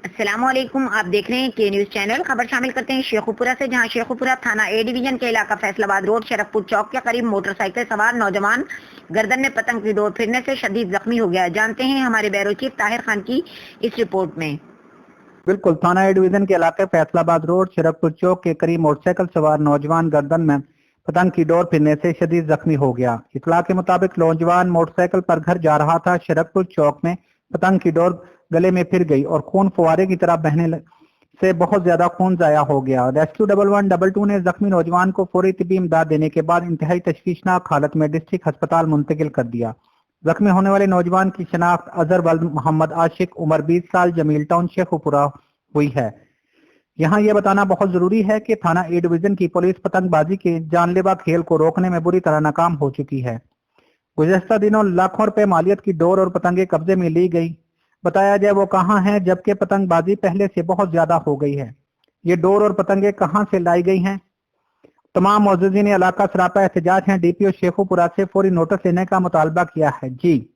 السلام علیکم، آپ دیکھ رہے ہیں کے نیوز چینل۔ خبر شامل کرتے ہیں شیخوپورہ سے، جہاں شیخوپورہ تھانہ اے ڈویژن کے علاقہ فیصل آباد روڈ شرفپور چوک کے قریب موٹر سائیکل سوار نوجوان گردن میں پتنگ کی ڈور پھرنے سے شدید زخمی ہو گیا۔ جانتے ہیں ہمارے بیورو چیف طاہر خان کی اس رپورٹ میں۔ بالکل، تھانہ اے ڈویژن کے علاقے فیصل آباد روڈ شرفپور چوک کے قریب موٹر سائیکل سوار نوجوان گردن میں پتنگ کی ڈور پھرنے سے شدید زخمی ہو گیا۔ اطلاع کے مطابق نوجوان موٹر سائیکل پر گھر جا رہا تھا۔ شرفپور چوک میں پتنگ کی ڈور گلے میں پھر گئی اور خون فوارے کی طرح بہنے سے بہت زیادہ خون ضائع ہو گیا۔ ریسکیو 1112 نے زخمی نوجوان کو فوری طبی امداد دینے کے بعد انتہائی تشویشناک حالت میں ڈسٹرکٹ ہسپتال منتقل کر دیا۔ زخمی ہونے والے نوجوان کی شناخت اظہر ولد محمد عاشق عمر 20 سال جمیل ٹاؤن شیخوپورہ ہوئی ہے۔ یہاں یہ بتانا بہت ضروری ہے کہ تھانہ اے ڈویژن کی پولیس پتنگ بازی کے جان لیوا کھیل کو روکنے میں بری طرح ناکام ہو چکی ہے۔ گزشتہ دنوں لاکھوں روپے مالیت کی ڈور اور پتنگیں قبضے میں لی گئی۔ بتایا جائے وہ کہاں ہیں، جبکہ پتنگ بازی پہلے سے بہت زیادہ ہو گئی ہے۔ یہ ڈور اور پتنگیں کہاں سے لائی گئی ہیں؟ تمام معززین علاقہ سراپا احتجاج ہیں۔ ڈی پی او شیخوپورہ سے فوری نوٹس لینے کا مطالبہ کیا ہے۔ جی